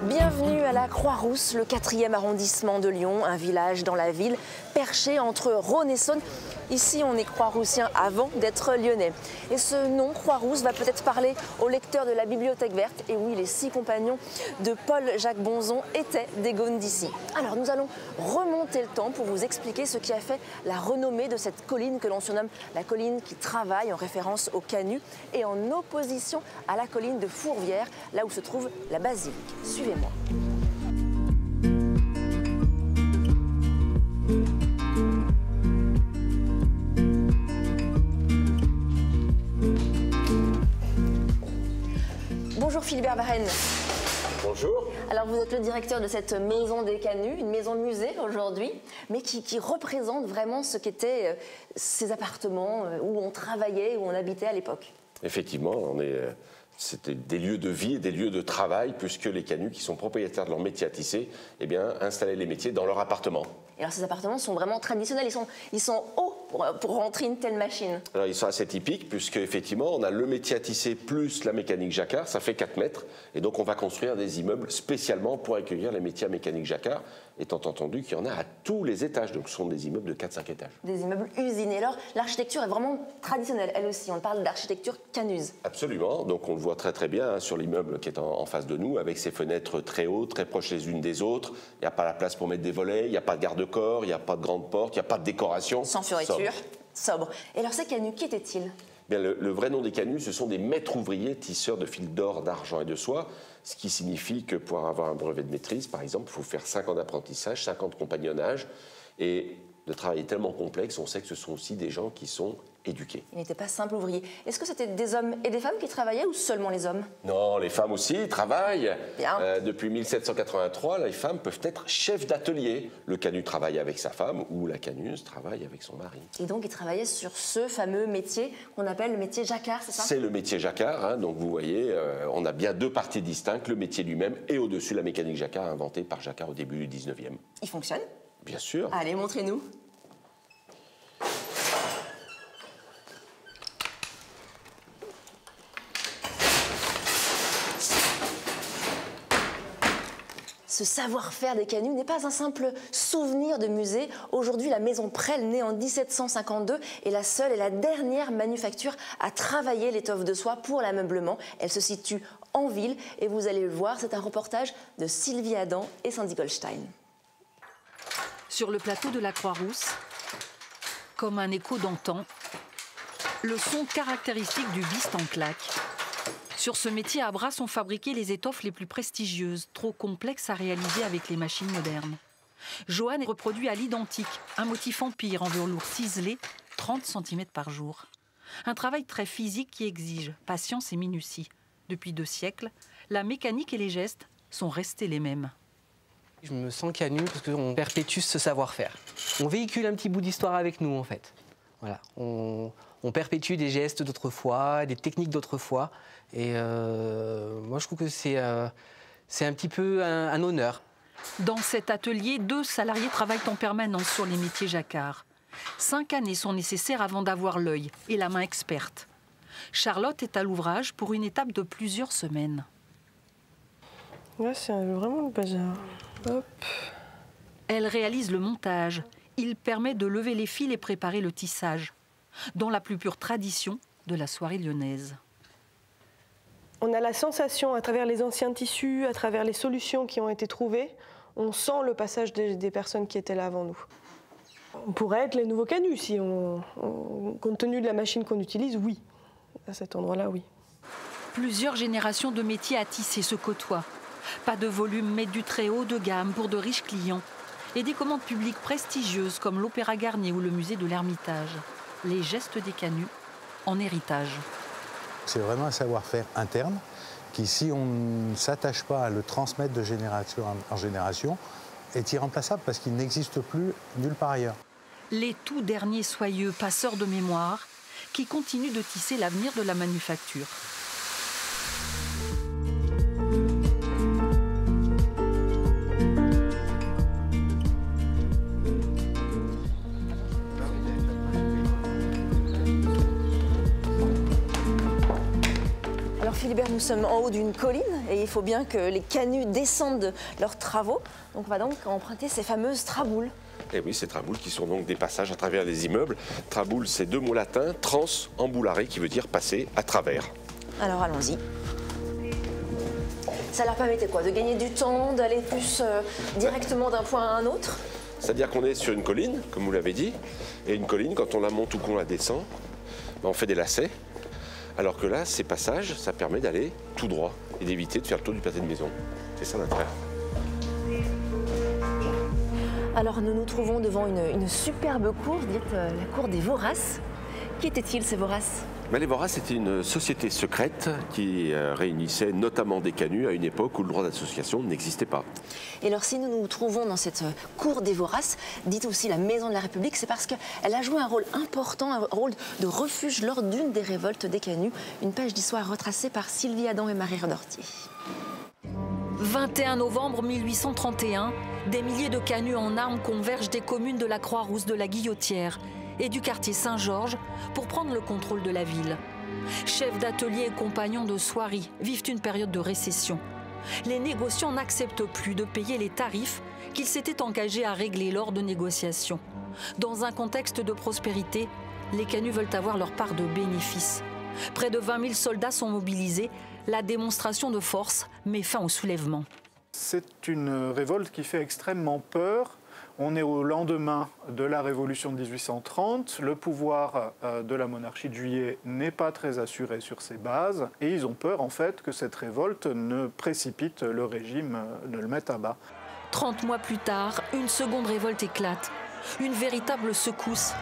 Bienvenue à la Croix-Rousse, le 4e arrondissement de Lyon, un village dans la ville, perché entre Rhône et Saône. Ici, on est croix-roussien avant d'être lyonnais. Et ce nom, Croix-Rousse, va peut-être parler aux lecteurs de la Bibliothèque verte. Et oui, les 6 compagnons de Paul-Jacques Bonzon étaient des Gaunes d'ici. Alors, nous allons remonter le temps pour vous expliquer ce qui a fait la renommée de cette colline que l'on surnomme la colline qui travaille, en référence au Canut, et en opposition à la colline de Fourvière, là où se trouve la basilique. Suivez-moi. Bonjour Philibert Varenne. Bonjour. Alors vous êtes le directeur de cette maison des Canuts, une maison musée aujourd'hui, mais qui représente vraiment ce qu'étaient ces appartements où on travaillait, où on habitait à l'époque. Effectivement, c'était des lieux de vie et des lieux de travail, puisque les Canuts, qui sont propriétaires de leur métier à tisser, eh bien, installaient les métiers dans leur appartement. Et alors ces appartements sont vraiment traditionnels, ils sont hauts pour rentrer une telle machine. Alors ils sont assez typiques, puisque effectivement, on a le métier à tisser plus la mécanique jacquard, ça fait 4 mètres, et donc on va construire des immeubles spécialement pour accueillir les métiers à mécanique jacquard, étant entendu qu'il y en a à tous les étages, donc ce sont des immeubles de 4-5 étages. Des immeubles usinés. Alors l'architecture est vraiment traditionnelle, elle aussi, on parle d'architecture canuse. Absolument, donc on le voit très très bien sur l'immeuble qui est en face de nous, avec ses fenêtres très hautes, très proches les unes des autres, il n'y a pas la place pour mettre des volets, il n'y a pas de garde-corps, il n'y a pas de grande porte, il n'y a pas de décoration. Sans fioriture, sobre. Et alors ces Canuts, qui étaient-ils ? Bien, le vrai nom des Canuts, ce sont des maîtres ouvriers tisseurs de fils d'or, d'argent et de soie, ce qui signifie que pour avoir un brevet de maîtrise, par exemple, il faut faire 5 ans d'apprentissage, 5 ans de compagnonnage, et le travail est tellement complexe, on sait que ce sont aussi des gens qui sont éduqués. Ils n'étaient pas simples ouvriers. Est-ce que c'était des hommes et des femmes qui travaillaient ou seulement les hommes ? Non, les femmes aussi travaillent. Bien. Depuis 1783, les femmes peuvent être chefs d'atelier. Le Canut travaille avec sa femme ou la Canuse travaille avec son mari. Et donc ils travaillaient sur ce fameux métier qu'on appelle le métier jacquard, c'est ça ? C'est le métier jacquard, hein, donc vous voyez, on a bien 2 parties distinctes, le métier lui-même et au-dessus la mécanique jacquard inventée par Jacquard au début du 19e. Il fonctionne ? Bien sûr. Allez, montrez-nous. Ce savoir-faire des Canuts n'est pas un simple souvenir de musée. Aujourd'hui, la maison Presle, née en 1752, est la seule et la dernière manufacture à travailler l'étoffe de soie pour l'ameublement. Elle se situe en ville et vous allez le voir, c'est un reportage de Sylvie Adam et Sandy Goldstein. Sur le plateau de la Croix-Rousse, comme un écho d'antan, le son caractéristique du biste en claque. Sur ce métier à bras sont fabriquées les étoffes les plus prestigieuses, trop complexes à réaliser avec les machines modernes. Johan reproduit à l'identique un motif empire en velours ciselé, 30 cm par jour. Un travail très physique qui exige patience et minutie. Depuis 2 siècles, la mécanique et les gestes sont restés les mêmes. Je me sens Canut parce qu'on perpétue ce savoir-faire. On véhicule un petit bout d'histoire avec nous, en fait. Voilà. On perpétue des gestes d'autrefois, des techniques d'autrefois. Et moi, je trouve que c'est un petit peu un honneur. Dans cet atelier, 2 salariés travaillent en permanence sur les métiers jacquard. 5 années sont nécessaires avant d'avoir l'œil et la main experte. Charlotte est à l'ouvrage pour une étape de plusieurs semaines. Là, c'est vraiment le bazar. Hop. Elle réalise le montage. Il permet de lever les fils et préparer le tissage, dans la plus pure tradition de la soierie lyonnaise. On a la sensation, à travers les anciens tissus, à travers les solutions qui ont été trouvées, on sent le passage des personnes qui étaient là avant nous. On pourrait être les nouveaux Canuts, si compte tenu de la machine qu'on utilise, oui. À cet endroit-là, oui. Plusieurs générations de métiers à tisser se côtoient. Pas de volume, mais du très haut de gamme pour de riches clients. Et des commandes publiques prestigieuses comme l'Opéra Garnier ou le musée de l'Ermitage. Les gestes des Canuts en héritage. C'est vraiment un savoir-faire interne qui, si on ne s'attache pas à le transmettre de génération en génération, est irremplaçable parce qu'il n'existe plus nulle part ailleurs. Les tout derniers soyeux passeurs de mémoire qui continuent de tisser l'avenir de la manufacture. Alors Philibert, nous sommes en haut d'une colline et il faut bien que les canuts descendent de leurs travaux. Donc on va donc emprunter ces fameuses traboules. Et oui, ces traboules qui sont donc des passages à travers les immeubles. Traboule, c'est deux mots latins, trans, emboulare, qui veut dire passer à travers. Alors allons-y. Ça leur permettait quoi? De gagner du temps, d'aller plus directement d'un point à un autre? C'est-à-dire qu'on est sur une colline, comme vous l'avez dit, et une colline, quand on la monte ou qu'on la descend, on fait des lacets. Alors que là, ces passages, ça permet d'aller tout droit et d'éviter de faire le tour du pâté de maison. C'est ça l'intérêt. Alors nous nous trouvons devant une superbe cour, dite la cour des Voraces. Qui étaient-ils ces Voraces? Les Voraces, c'était une société secrète qui réunissait notamment des canuts à une époque où le droit d'association n'existait pas. Et alors si nous nous trouvons dans cette cour des Voraces, dite aussi la Maison de la République, c'est parce qu'elle a joué un rôle important, un rôle de refuge lors d'une des révoltes des canuts. Une page d'histoire retracée par Sylvie Adam et Marie Redortier. 21 novembre 1831, des milliers de canuts en armes convergent des communes de la Croix-Rousse, de la Guillotière et du quartier Saint-Georges pour prendre le contrôle de la ville. Chefs d'atelier et compagnons de Soieries vivent une période de récession. Les négociants n'acceptent plus de payer les tarifs qu'ils s'étaient engagés à régler lors de négociations. Dans un contexte de prospérité, les canuts veulent avoir leur part de bénéfices. Près de 20 000 soldats sont mobilisés. La démonstration de force met fin au soulèvement. C'est une révolte qui fait extrêmement peur. On est au lendemain de la Révolution de 1830. Le pouvoir de la monarchie de Juillet n'est pas très assuré sur ses bases. Et ils ont peur, en fait, que cette révolte ne précipite le régime, ne le mette à bas. 30 mois plus tard, une seconde révolte éclate. Une véritable secousse.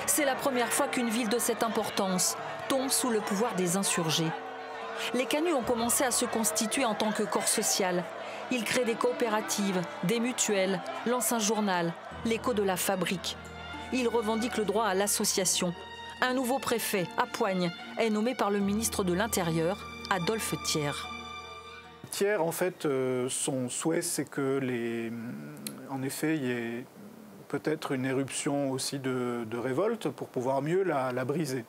C'est la première fois qu'une ville de cette importance tombe sous le pouvoir des insurgés. Les canuts ont commencé à se constituer en tant que corps social. Ils créent des coopératives, des mutuelles, lancent un journal, l'écho de la fabrique. Ils revendiquent le droit à l'association. Un nouveau préfet, à Poigne, est nommé par le ministre de l'Intérieur, Adolphe Thiers. Thiers, en fait, son souhait, c'est que en effet, il y ait peut-être une éruption aussi de révolte pour pouvoir mieux la briser.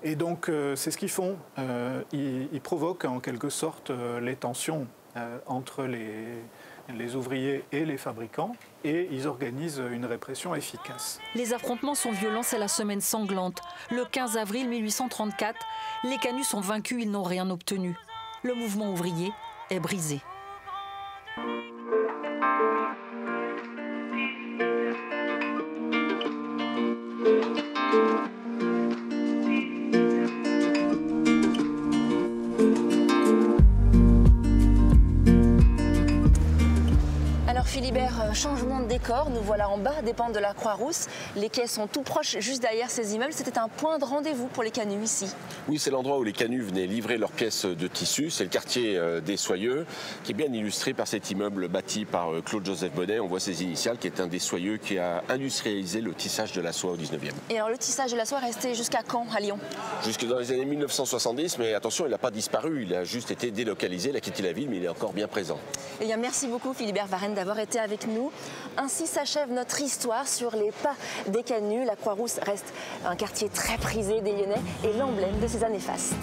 Et donc, c'est ce qu'ils font. Ils provoquent en quelque sorte les tensions entre les ouvriers et les fabricants et ils organisent une répression efficace. Les affrontements sont violents, c'est la semaine sanglante. Le 15 avril 1834, les canuts sont vaincus, ils n'ont rien obtenu. Le mouvement ouvrier est brisé. Philibert, changement de décor, nous voilà en bas des pentes de la Croix-Rousse. Les quais sont tout proches, juste derrière ces immeubles. C'était un point de rendez-vous pour les canuts ici. Oui, c'est l'endroit où les canuts venaient livrer leurs pièces de tissu. C'est le quartier des Soyeux, qui est bien illustré par cet immeuble bâti par Claude-Joseph Bonnet. On voit ses initiales, qui est un des Soyeux qui a industrialisé le tissage de la soie au 19e. Et alors le tissage de la soie est resté jusqu'à quand à Lyon? Jusque dans les années 1970, mais attention, il n'a pas disparu. Il a juste été délocalisé, il a quitté la ville, mais il est encore bien présent. Eh bien, merci beaucoup Philibert Varenne d'avoir été avec nous. Ainsi s'achève notre histoire sur les pas des canuts. La Croix-Rousse reste un quartier très prisé des Lyonnais et l'emblème de ces années fastes.